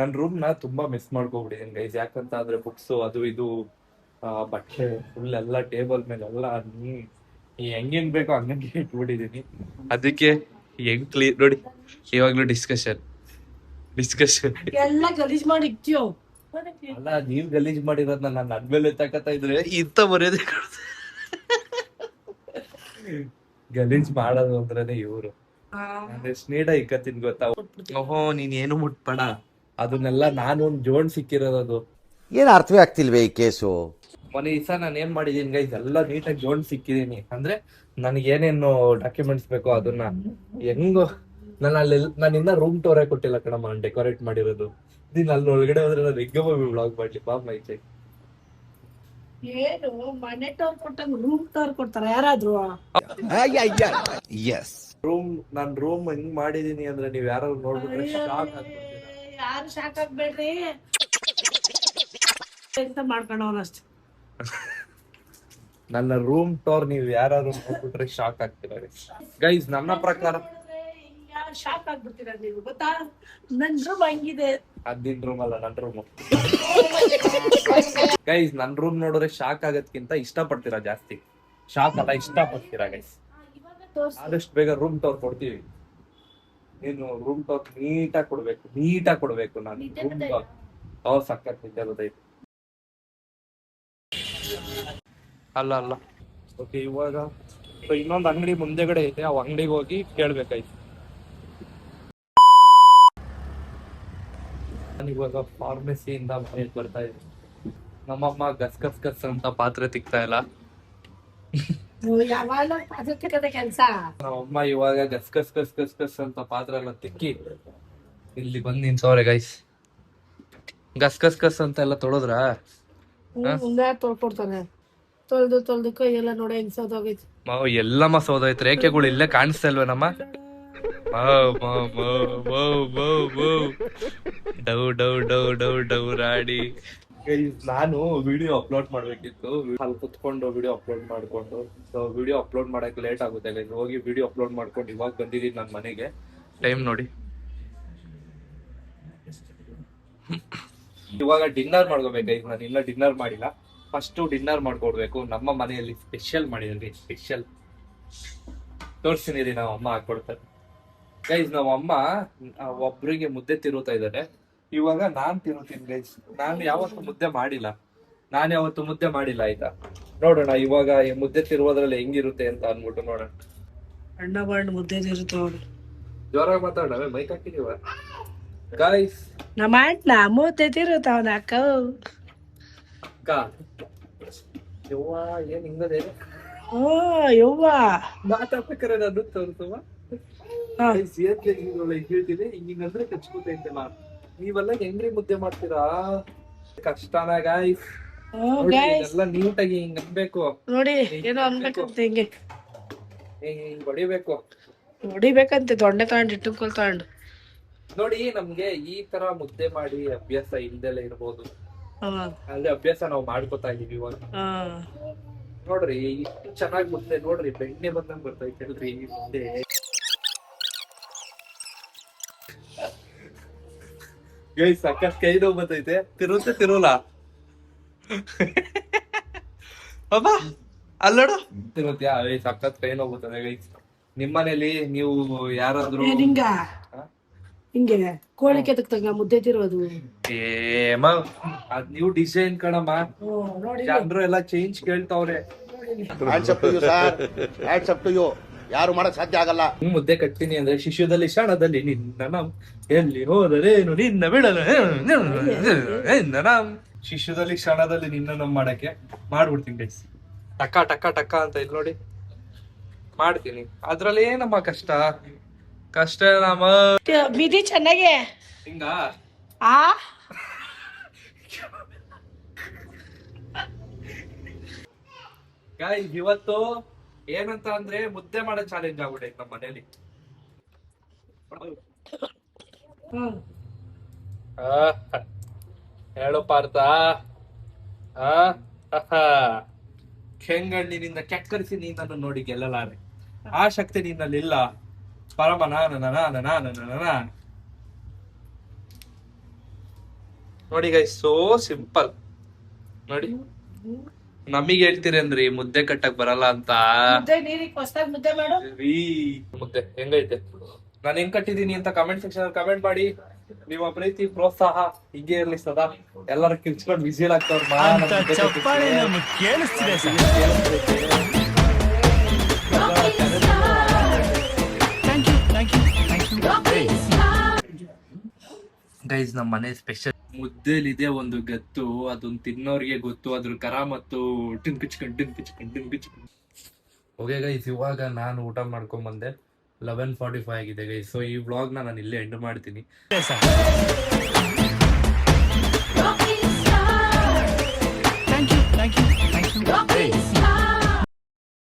ನನ್ನ ರೂಮ್ ನ ತುಂಬಾ ಮಿಸ್ ಮಾಡ್ಕೊಬಿಟ್ಟಿದ್ದೀನಿ ಗೈಸ್. ಯಾಕಂತ ಅಂದ್ರೆ ಬುಕ್ಸ್ ಅದು ಇದು ಬಟ್ಟೆ ಫುಲ್ ಎಲ್ಲ ಟೇಬಲ್ ಮೇಲೆ ಎಲ್ಲ ಹೆಂಗ್ ಬೇಕೋ ಹಂಗಂಗೆ ಇಟ್ಬಿಟ್ಟಿದೀನಿ. ಅದಕ್ಕೆ ಹೆಂಗ್ ಕ್ಲೀನ್ ನೋಡಿ ಇವಾಗ್ಲೂ ಡಿಸ್ಕಷನ್ ಎಲ್ಲ ಗಲೀಜ್ ಮಾಡಿ ಇಕ್ತಿಯೋ. ಅಲ್ಲ, ನೀವ್ ಗಲೀಜ್ ಮಾಡಿರೋದ್ನ ನಾನು ನನ್ಮೇಲೆ ತಕತಾ ಇದ್ರೆ ಇಂತ ಮರ್ಯಾದೆ ಗಲೀಜ್ ಮಾಡೋದು ಅಂದ್ರೇನೆ ಇವ್ರು. ನಾನು ಎಷ್ಟು ನೀಟಾಗಿ ಇಕ್ಕತ್ತೀನಿ ಗೊತ್ತಾ. ಓಹೋ, ನೀನ್ ಏನು ಮುಟ್ಬೇಡ, ಅದನ್ನೆಲ್ಲ ನಾನು ಜೋಡ್ ಸಿಕ್ಕಿರೋದು. ಏನ್ ಅರ್ಥವೇ ಆಗ್ತಿಲ್ವೇ ಈ ಕೇಸು. ಮೊನ್ನೆ ದಿವಸ ನಾನು ಏನ್ ಮಾಡಿದೀನಿ ಗೈಸ್, ಎಲ್ಲ ನೀಟಾಗಿ ಜೋಡ್ ಸಿಕ್ಕಿದೀನಿ. ಅಂದ್ರೆ ನನಗೆ ಏನೇನು ಡಾಕ್ಯುಮೆಂಟ್ಸ್ ಬೇಕೋ ಅದನ್ನ ಹೆಂಗೋ ನಾನು ಇನ್ನ ರೂಮ್ ಟೋರೇ ಕೊಟ್ಟಿಲ್ಲ ಕಣಮ್ಮ, ನಾನು ಡೆಕೋರೇಟ್ ಮಾಡಿರೋದು. ನೀನ್ ಅಲ್ಲಿ ಒಳಗಡೆ ಹೋದ್ರೆ ನಾನು ಹೆಗ್ಗಮ್ಮ ಬ್ಲಾಗ್ ಮಾಡ್ಲಿ ಬಾ ಮೈಚೆ. ಏನು ಮನೆ ಟೋರ್ ಕೊಟ್ಟಂಗ ರೂಮ್ ಟೋರ್ ಕೊಡ್ತಾರ ಯಾರಾದ್ರೂ? ನಾನ್ ರೂಮ್ ಹೆಂಗ್ ಮಾಡಿದೀನಿ ಅಂದ್ರೆ ನೀವ್ ಯಾರು ನೋಡ್ಬಿಟ್ರೆ ಶಾಕ್ ಆಗ್ಬಿಡ್ತೀರಾ. ಯಾರು ಶಾಕ್ ಆಗ್ಬೇಡ್ರಿ ಎಂತ ಮಾಡ್ಕೊಂಡವನಷ್ಟೇ. ನನ್ನ ರೂಮ್ ಟೋರ್ ನೀವ್ ಯಾರು ನೋಡ್ಬಿಟ್ರೆ ಶಾಕ್ ಆಗ್ತೀರಾ ಗೈಸ್. ನನ್ನ ಪ್ರಕಾರ ಶಾಕ್ ಆಗ್ಬಿಡ್ತೀರ ನೀವು, ಗೊತ್ತಾ? ನನ್ ರೂಮ್ ಹಂಗಿದೆ. ಅದಿನ್ ರೂಮ್ ಅಲ್ಲ, ನನ್ ರೂಮ್ ಗೈಸ್. ನನ್ ರೂಮ್ ನೋಡಿದ್ರೆ ಶಾಕ್ ಆಗೋದ್ಕಿಂತ ಇಷ್ಟಪಡ್ತೀರಾ ಜಾಸ್ತಿ. ಶಾಕ್ ಅಲ್ಲ, ಇಷ್ಟಪಡ್ತೀರಾ ಗೈಸ್. ಆದಷ್ಟು ಬೇಗ ರೂಮ್ ಟೋರ್ ಕೊಡ್ತೀವಿ. ನೀನು ರೂಮ್ ಟೋರ್ ನೀಟಾಗಿ ಕೊಡ್ಬೇಕು. ನಾನು ರೂಮ್ ಟೋರ್ ಸಕ್ಕತ್ ನಿಜ ಗೊತ್ತೈತಿ. ಅಲ್ಲ ಓಕೆ, ಇವಾಗ ಇನ್ನೊಂದು ಅಂಗಡಿ ಮುಂದೆಗಡೆ ಐತೆ, ಆ ಅಂಗಡಿಗೆ ಹೋಗಿ ಕೇಳ್ಬೇಕಾಯ್ತು. ನಾನಿವಾಗ ಫಾರ್ಮಸಿಯಿಂದ ಮನೆಗೆ ಬರ್ತಾ ಇದ್ದೀನಿ. ನಮ್ಮಮ್ಮ ಗಸ್ ಅಂತ ಪಾತ್ರೆ ತಿಕ್ತಾ ಇಲ್ಲ. ಯಾವಾಗ ಕೆಲ್ಸ. ನಮ್ಮಮ್ಮ ಇವಾಗ ಗಸ್ ಅಂತ ಪಾತ್ರೆ ಎಲ್ಲ ತಿಕ್ಕಿ ಇಲ್ಲಿ ಬಂದ್ ನಿಂತವ್ರೆ ಗೈಸ್. ಗಸ್ ಅಂತ ಎಲ್ಲ ತೊಳೆದ್ರ ತೊಳ್ಕೊಡ್ತಾನೆ. ತೊಳ್ದು ಕೈ ಎಲ್ಲ ನೋಡಿ ಹೆಂಗ್ ಸೋದೋಗೈತಿ. ಎಲ್ಲಮ್ಮ ಸೋದೈತ್. ರೇಖೆಗಳು ಇಲ್ಲೇ ಕಾಣಿಸ್ತಾ ಇಲ್ವೇನಮ್ಮ? ಡೌ ರಾಡಿ. ನಾನು ವಿಡಿಯೋ ಅಪ್ಲೋಡ್ ಮಾಡ್ಬೇಕಿತ್ತು, ಅಲ್ಲಿ ಕುತ್ಕೊಂಡು ವಿಡಿಯೋ ಅಪ್ಲೋಡ್ ಮಾಡ್ಕೊಂಡು. ಸೊ ವಿಡಿಯೋ ಅಪ್ಲೋಡ್ ಮಾಡಕ್ ಲೇಟ್ ಆಗುತ್ತೆ ಗೈಸ್. ಹೋಗಿ ವಿಡಿಯೋ ಅಪ್ಲೋಡ್ ಮಾಡ್ಕೊಂಡು ಇವಾಗ ಬಂದಿದ್ದೀನಿ ನನ್ನ ಮನೆಗೆ. ಟೈಮ್ ನೋಡಿ, ಇವಾಗ ಡಿನ್ನರ್ ಮಾಡ್ಕೋಬೇಕು ಗೈಸ್. ನಾನು ಇನ್ನ ಡಿನ್ನರ್ ಮಾಡಿಲ್ಲ. ಫಸ್ಟ್ ಡಿನ್ನರ್ ಮಾಡ್ಕೊಡ್ಬೇಕು. ನಮ್ಮ ಮನೆಯಲ್ಲಿ ಸ್ಪೆಷಲ್ ಮಾಡಿದ್ರಿ, ಸ್ಪೆಷಲ್ ತೋರಿಸ್ತೀನಿ. ನಮ್ಮ ಅಮ್ಮ ಹಾಕೊಡ್ತಾರೆ ಗೈಸ್. ನಮ್ಮ ಅಮ್ಮ ಒಬ್ರಿಗೆ ಮುದ್ದೆ ತಿರುತ್ತಾ ಇದ್ದಾರೆ. ಇವಾಗ ನಾನ್ ತಿರುತ್ತೀನಿ ಗೈಸ್. ನಾನು ಯಾವತ್ತು ಮುದ್ದೆ ಮಾಡಿಲ್ಲ ಆಯ್ತಾ. ನೋಡೋಣ ಇವಾಗ ಮುದ್ದೆ ತಿರುವುದ್ರಲ್ಲಿ ಹೆಂಗಿರುತ್ತೆ ಅಂತ ಅನ್ಬಿಟ್ಟು ನೋಡೋಣ. ಅಣ್ಣ ಬಾಂಡ್ ಮುದ್ದೆ ತಿರುತ್ತ ಜೋರಾಗಿ ಮಾತಾಡೋಣ, ಮೈಕ್ ಹಾಕಿದೀವ ಗೈಸ್. ನಮ್ಮ ಅಣ್ಣ ಮುದ್ದೆ ತಿರುತ್ತವನ ಅಕ್ಕ. ಯವ್ವ ಏನ್ ಹಿಂಗದೆ ಯವ್ವ ಮಾತಾಡ್ಬೇಕಾರೆ ನಾನು ತೋರಿಸುವ ಹೇಳ್ತೀನಿ. ಹಿಂಗಂದ್ರೆ ಕಚ್ಕೋತೈತಲ್ಲ. ನೀವೆಲ್ಲ ಹೆಂಗ್ರಿ ಮುದ್ದೆ ಮಾಡ್ತೀರಾ? ಕಷ್ಟನ ಗೈಸ್. ಎಲ್ಲ ನೀಟಾಗಿ ಹಿಂಗ್ ಅನ್ಬೇಕು ನೋಡಿ. ಏನೋ ಅನ್ಬೇಕಂತ ಹಿಂಗೆ ಹಿಂಗ್ ಹೊಡಿಬೇಕಂತೆ. ದೊಣ್ಣೆ ತಗೊಂಡು ಇಟ್ಟುಕೊಲ್ ತಗೊಂಡು ನೋಡಿ. ನಮ್ಗೆ ಈ ತರ ಮುದ್ದೆ ಮಾಡಿ ಅಭ್ಯಾಸ ಇಲ್ದೆಲ್ಲ ಇರ್ಬೋದು, ಅಂದ್ರೆ ಅಭ್ಯಾಸ ನಾವು ಮಾಡ್ಕೊತಾ ಇದೀವಿ ಇವಾಗ. ನೋಡ್ರಿ ಇಷ್ಟು ಚೆನ್ನಾಗಿ ಮುದ್ದೆ ನೋಡ್ರಿ, ಬೆಣ್ಣೆ ಬಂದಂಗ್ ಬರ್ತೈತಲ್ರಿ ಮುದ್ದೆ. ಗೈಸ್ ಸಕ್ಕತ್ ಕೈ ನೋವು ಬರ್ತೈತೆ. ತಿರುಲ ಅಬ್ಬಾ ಅಲ್ಲೋಡು ತಿರುತ್ಯಾ. ಸಕ್ಕತ್ ಕೈ ನೋವು ಬರ್ತದೆ ಗೈಸ್. ನಿಮ್ಮನೇಲಿ ನೀವು ಯಾರಾದ್ರೂ ಹಿಂಗೆ ಕೋಳಿ ಕೆತ್ತಕ್ತಂಗ ಮುದ್ದೆ ತಿರೋದು ಅದ್ ನೀವು ಡಿಸೈನ್ ಕಣಮ್ಮ. ಜನರು ಎಲ್ಲ ಚೇಂಜ್ ಕೇಳ್ತಾವ್ರೆ. ಯಾರು ಮಾಡಕ್ ಸಾಧ್ಯ ಆಗಲ್ಲ. ಮುದ್ದೆ ಕಟ್ತೀನಿ ಅಂದ್ರೆ ಶಿಶುದಲ್ಲಿ ಕ್ಷಣದಲ್ಲಿ ನಿನ್ನ ಎಲ್ಲಿ ಹೋದರೇನು ನಿನ್ನ ಬಿಡಲು ಶಿಶುದಲ್ಲಿ ಕ್ಷಣದಲ್ಲಿ ನಿನ್ನ ಮಾಡಕ್ಕೆ ಮಾಡ್ಬಿಡ್ತೀನಿ ಗೈಸ್. ಟಕ್ಕ ಅಂತ ಇಲ್ಲಿ ನೋಡಿ ಮಾಡ್ತೀನಿ. ಅದ್ರಲ್ಲಿ ಏನಮ್ಮ ಕಷ್ಟ ನಮ್ಮ ಬಿದಿ ಚೆನ್ನಾಗೆ ಹಿಂಗ ಗಾಯ್ಸ್. ಇವತ್ತು ಏನಂತ ಅಂದ್ರೆ ಮುದ್ದೆ ಮಾಡೋ ಚಾಲೆಂಜ್ ಆಗ್ಬಿಟ್ಟೈತೆ ನಮ್ಮ ಮನೇಲಿ. ಹೇಳು ಪಾರ್ಥ. ಕೆಂಗಣ್ಣಿನಿಂದ ಕೆಕ್ಕರಿಸಿ ನೀನನ್ನು ನೋಡಿ ಗೆಲ್ಲಲಾರೆ. ಆ ಶಕ್ತಿ ನಿನ್ನಲ್ಲಿಲ್ಲ ಪರಮ. ನೋಡಿ ಗೈಸ್, ಸೋ ಸಿಂಪಲ್. ನೋಡಿ, ನಮಗ್ ಹೇಳ್ತೀರಿ ಅಂದ್ರಿ ಮುದ್ದೆ ಕಟ್ಟಕ್ ಬರಲ್ಲ ಅಂತ. ಮುದ್ದೆ ನೀರಿಗೆ ಹೊಸ್ದಾಗ್ ಮುದ್ದೆ ಮಾಡು. ಮುದ್ದೆ ಹೆಂಗೈತೆ, ನಾನು ಹೆಂಗ್ ಕಟ್ಟಿದೀನಿ ಅಂತ ಕಮೆಂಟ್ ಸೆಕ್ಷನ್ ಅಲ್ಲಿ ಕಮೆಂಟ್ ಮಾಡಿ. ನಿಮ್ಮ ಪ್ರೀತಿ ಪ್ರೋತ್ಸಾಹ ಹೀಗೆ ಇರ್ಲಿ ಸದಾ. ಎಲ್ಲರೂ ಕಿರ್ಚ್ಕೊಂಡು ವಿಸಿಲ್ ಆಗ್ತವ್ರ. ಗೈಸ್, ನಮ್ಮ ಮನೆ ಸ್ಪೆಷಲ್ ಮುದ್ದೆಲಿದೆ ಒಂದು ಗತ್ತು. ಅದನ್ನ ತಿನ್ನೋರ್ಗೆ ಗೊತ್ತು ಅದ್ರ ಕರಾಮತ್ತು. ಓಕೆ ಗೈಸ್, ಇವಾಗ ನಾನು ಊಟ ಮಾಡ್ಕೊಂಡ್ ಬಂದೆ. 11:45 ಆಗಿದೆ ಗೈಸ್. ಸೊ ಈ ವ್ಲಾಗ್ ನಾನು ಇಲ್ಲೇ ಎಂಡ್ ಮಾಡ್ತೀನಿ. Thank you.